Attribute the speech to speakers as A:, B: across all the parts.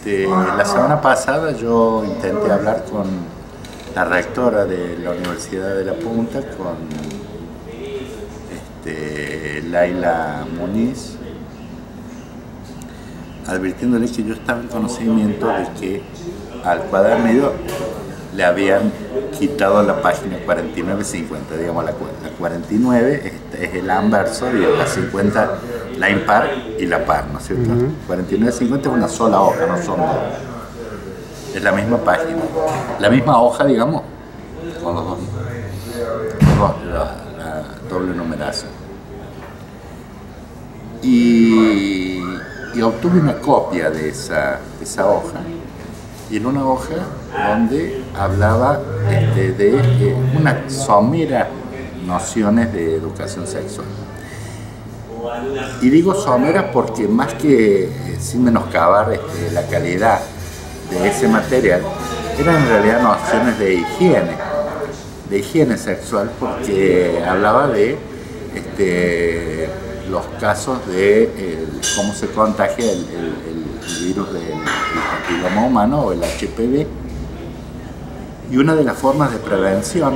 A: La semana pasada yo intenté hablar con la rectora de la Universidad de La Punta, con Laila Muniz, advirtiéndole que yo estaba en conocimiento de que al cuadernillo le habían quitado la página 49-50, digamos la 49 es el anverso y la 50 la impar y la par, ¿no es cierto? 49-50 es una sola hoja, no son dos. Es la misma página, la misma hoja, digamos, con los dos, la doble numeración. Y obtuve una copia de esa hoja, y en una hoja donde hablaba de unas someras nociones de educación sexual. Y digo someras porque más que sin menoscabar la calidad de ese material, eran en realidad nociones de higiene sexual, porque hablaba de los casos de cómo se contagia el virus del papiloma humano o el HPV, y una de las formas de prevención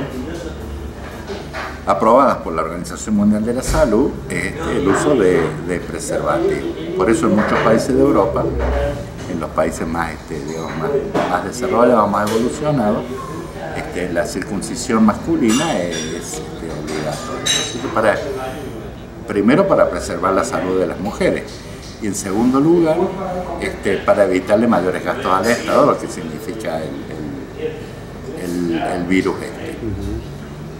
A: aprobadas por la Organización Mundial de la Salud es el uso de preservativos. Por eso en muchos países de Europa, en los países más, más desarrollados, más evolucionados, la circuncisión masculina es obligatoria. Primero para preservar la salud de las mujeres, y en segundo lugar para evitarle mayores gastos al Estado, lo que significa el virus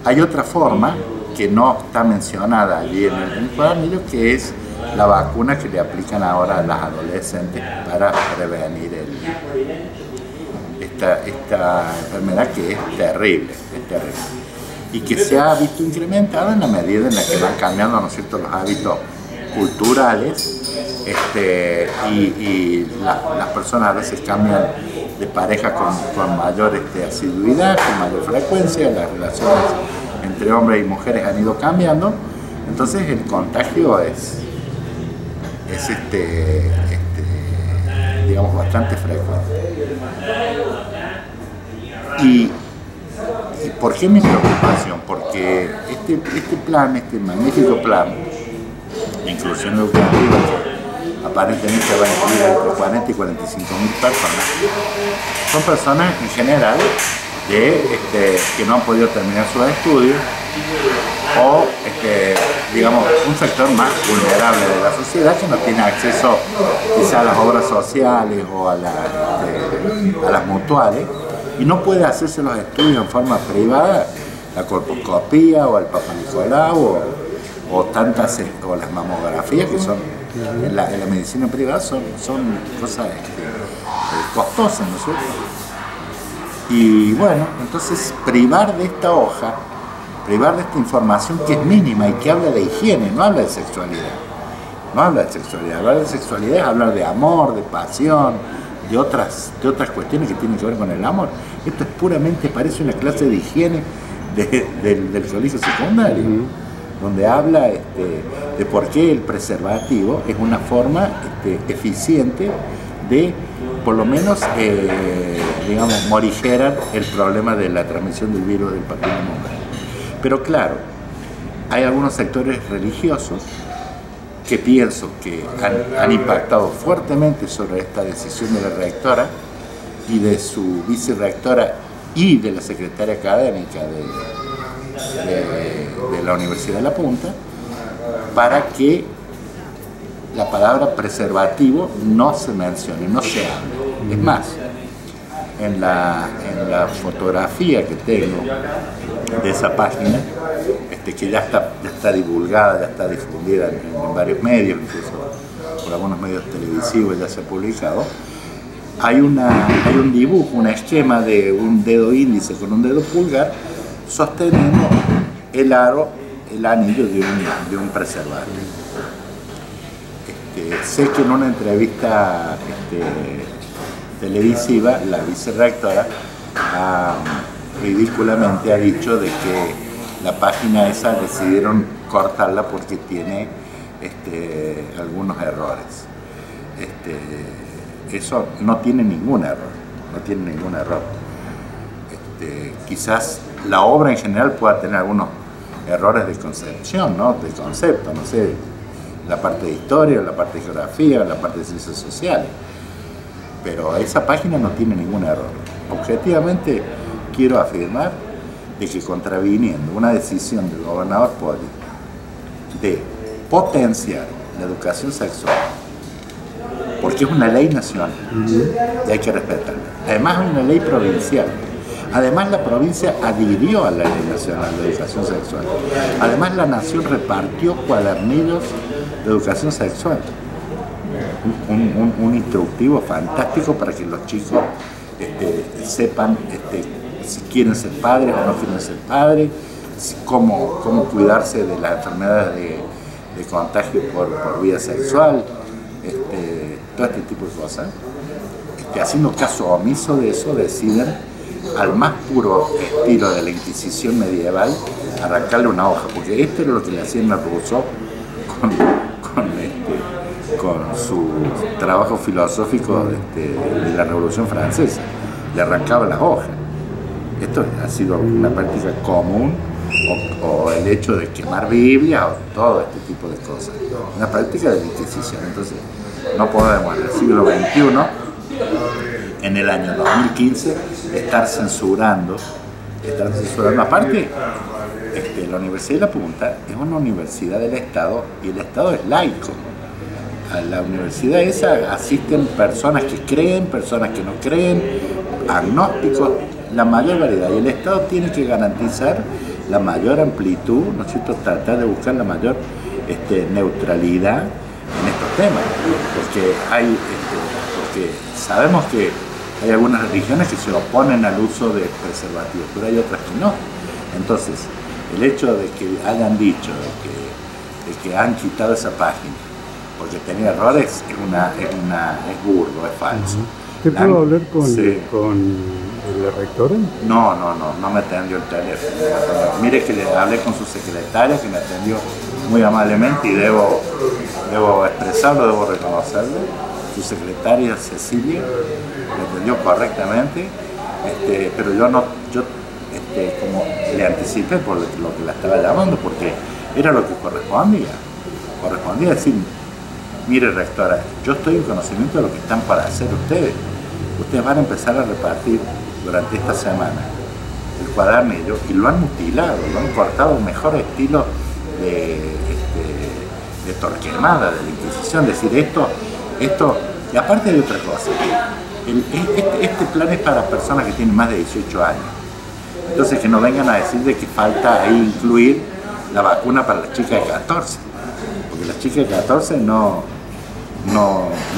A: Hay otra forma que no está mencionada allí en el cuadernillo, que es la vacuna que le aplican ahora a las adolescentes para prevenir esta enfermedad, que es terrible, y que se ha visto incrementada en la medida en la que van cambiando, ¿no es cierto?, los hábitos culturales, y las personas a veces cambian de pareja con mayor asiduidad, con mayor frecuencia. Las relaciones entre hombres y mujeres han ido cambiando, entonces el contagio es digamos, bastante frecuente. ¿Y por qué mi preocupación? Porque este magnífico plan de inclusión educativa, que aparentemente va a incluir entre 40 y 45.000 personas, son personas en general que no han podido terminar sus estudios, o digamos, un sector más vulnerable de la sociedad, que no tiene acceso quizá a las obras sociales o a las mutuales, y no puede hacerse los estudios en forma privada, la colposcopía o el Papa Nicolau o las mamografías, que son en la medicina privada son cosas costosas, ¿no es cierto? Y bueno, entonces privar de esta hoja, privar de esta información que es mínima y que habla de higiene, no habla de sexualidad. Hablar de sexualidad es hablar de amor, de pasión, de otras cuestiones que tienen que ver con el amor. Esto es puramente, parece una clase de higiene del colegio secundario, donde habla de por qué el preservativo es una forma eficiente de, por lo menos, digamos, morigerar el problema de la transmisión del virus del papiloma humano. Pero claro, hay algunos sectores religiosos que pienso que han impactado fuertemente sobre esta decisión de la rectora y de su vicerrectora y de la secretaria académica de la Universidad de La Punta, para que la palabra preservativo no se mencione, no se hable. Es más, en la fotografía que tengo de esa página, que ya está divulgada, ya está difundida en varios medios, incluso por algunos medios televisivos ya se ha publicado, hay un dibujo, un esquema de un dedo índice con un dedo pulgar sosteniendo el anillo de un preservativo. Sé que en una entrevista televisiva la vicerrectora ridículamente ha dicho de que la página esa decidieron cortarla porque tiene algunos errores. eso no tiene ningún error, no tiene ningún error. Quizás la obra en general pueda tener algunos errores de concepción, ¿no? De concepto, no sé, la parte de historia, la parte de geografía, la parte de ciencias sociales. Pero esa página no tiene ningún error. Objetivamente quiero afirmar de que contraviniendo una decisión del gobernador Poli de potenciar la educación sexual, porque es una ley nacional y hay que respetarla. Además es una ley provincial. Además la provincia adhirió a la ley nacional de educación sexual. Además la nación repartió cuadernillos de educación sexual. Un instructivo fantástico para que los chicos sepan si quieren ser padres o no quieren ser padres, cómo cuidarse de las enfermedades de contagio por vía sexual, todo este tipo de cosas. Haciendo caso omiso de eso, deciden, al más puro estilo de la Inquisición medieval, arrancarle una hoja, porque esto era lo que le hacían a Rousseau con su trabajo filosófico de la Revolución Francesa, le arrancaba las hojas. Esto ha sido una práctica común, o el hecho de quemar Biblia, o todo este tipo de cosas. Una práctica de la Inquisición. Entonces, no podemos en el siglo XXI, en el año 2015, estar censurando. Aparte, la Universidad de La Punta es una universidad del Estado y el Estado es laico. A la universidad esa asisten personas que creen, personas que no creen, agnósticos, la mayor variedad. Y el Estado tiene que garantizar la mayor amplitud, ¿no es cierto?, tratar de buscar la mayor neutralidad en estos temas. Porque sabemos que hay algunas religiones que se oponen al uso de preservativos, pero hay otras que no. Entonces, el hecho de que hayan dicho de que han quitado esa página porque tenía errores es burdo, es falso.
B: ¿Te puedo hablar con la rectora?
A: No me atendió el teléfono. Mire que le hablé con su secretaria, que me atendió muy amablemente y debo expresarlo, debo reconocerlo. Su secretaria Cecilia me atendió correctamente, pero yo como le anticipé por lo que la estaba llamando, porque era lo que correspondía decir: mire, rectora, yo estoy en conocimiento de lo que están para hacer ustedes. Ustedes van a empezar a repartir durante esta semana el cuadernillo y lo han mutilado, lo han cortado un mejor estilo de Torquemada, de la Inquisición. Es decir, esto, y aparte de otra cosa, este plan es para personas que tienen más de 18 años. Entonces que no vengan a decir de que falta ahí incluir la vacuna para las chicas de 14, porque las chicas de 14 no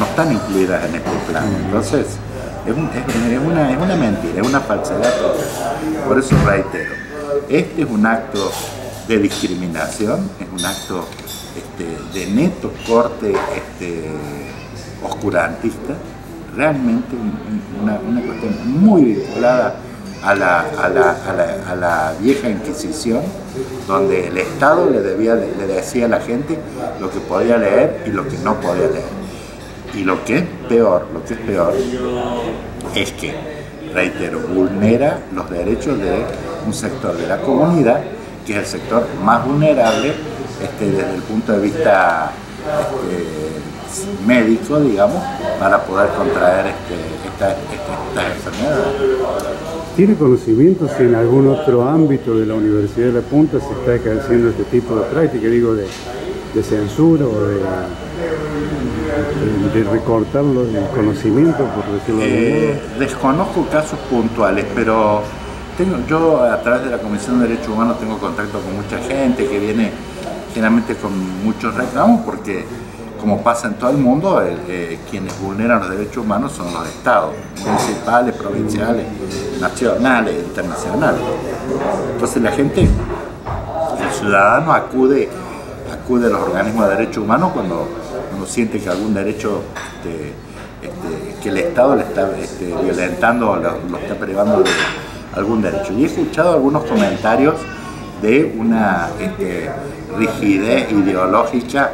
A: están incluidas en este plan. Entonces es una mentira, es una falsedad. Por eso reitero, este es un acto de discriminación, es un acto de neto corte oscurantista, realmente una cuestión muy vinculada a la vieja Inquisición, donde el Estado le decía a la gente lo que podía leer y lo que no podía leer. Y lo que es peor es que, reitero, vulnera los derechos de un sector de la comunidad, que es el sector más vulnerable desde el punto de vista médico, digamos, para poder contraer estas enfermedades.
B: ¿Tiene conocimiento si en algún otro ámbito de la Universidad de La Punta se está ejerciendo este tipo de práctica, digo, de censura o de recortar el conocimiento, por decirlo de algún modo?
A: Desconozco casos puntuales, pero yo a través de la Comisión de Derechos Humanos tengo contacto con mucha gente que viene generalmente con muchos reclamos, porque como pasa en todo el mundo, quienes vulneran los derechos humanos son los estados, municipales, provinciales, nacionales, internacionales. Entonces la gente, el ciudadano acude a los organismos de derechos humanos cuando siente que algún derecho que el Estado le está violentando o lo está privando de algún derecho. Y he escuchado algunos comentarios de una rigidez ideológica,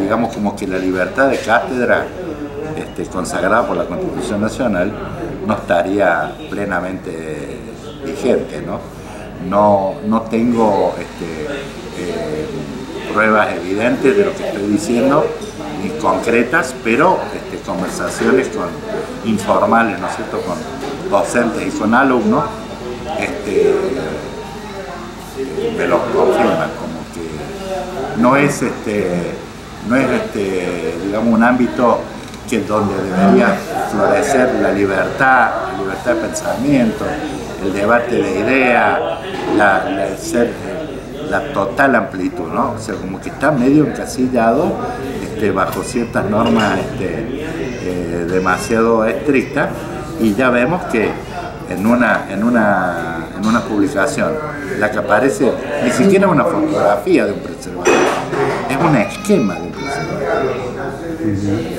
A: digamos como que la libertad de cátedra consagrada por la Constitución Nacional, no estaría plenamente vigente, ¿no? No tengo pruebas evidentes de lo que estoy diciendo, ni concretas, pero conversaciones informales, ¿no es cierto?, con docentes y con alumnos, me lo confirman, como que no es digamos, un ámbito donde debería florecer la libertad de pensamiento, el debate de ideas, la total amplitud, ¿no? O sea, como que está medio encasillado bajo ciertas normas demasiado estrictas, y ya vemos que en una publicación, la que aparece ni siquiera una fotografía de un preservador, es un esquema de un preservador.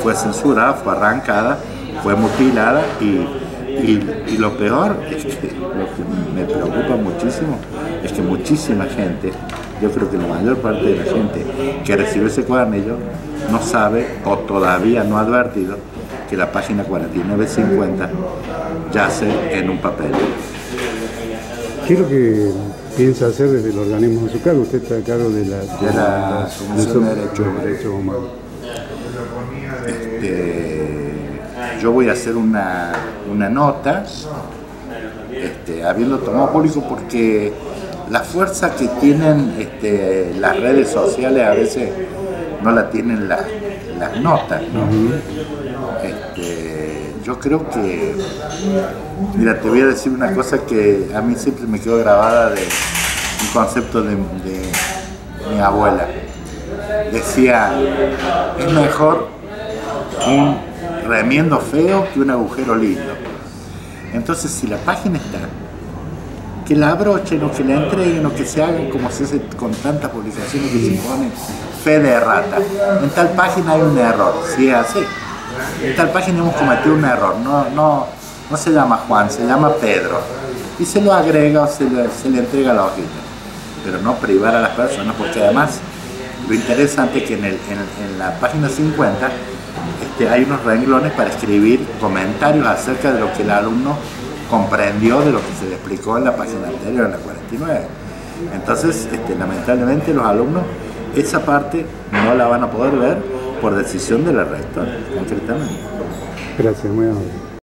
A: Fue censurada, fue arrancada, fue mutilada, y lo peor es que lo que me preocupa muchísimo es que muchísima gente, yo creo que la mayor parte de la gente que recibió ese cuadernillo no sabe o todavía no ha advertido que la página 4950 yace en un papel.
B: ¿Qué es lo que piensa hacer desde el organismo de su cargo? Usted está a cargo de la
A: Comisión de Derechos Humanos. Yo voy a hacer una nota, habiendo tomado público, porque la fuerza que tienen las redes sociales a veces no la tienen las notas, ¿no? Yo creo que, mira, te voy a decir una cosa que a mí siempre me quedó grabada de un concepto de mi abuela. Decía, es mejor un remiendo feo que un agujero lindo. Entonces, si la página está, que la abrochen o que la entreguen o que se hagan como se hace con tantas publicaciones que se ponen fe de rata. En tal página hay un error, si es así. En tal página hemos cometido un error, no se llama Juan, se llama Pedro. Y se lo agrega o se le entrega la hojita. Pero no privar a las personas, porque además lo interesante es que en la página 50 hay unos renglones para escribir comentarios acerca de lo que el alumno comprendió de lo que se le explicó en la página anterior, en la 49. Entonces, lamentablemente los alumnos esa parte no la van a poder ver por decisión de la rectora, concretamente.
B: Gracias, muy amable.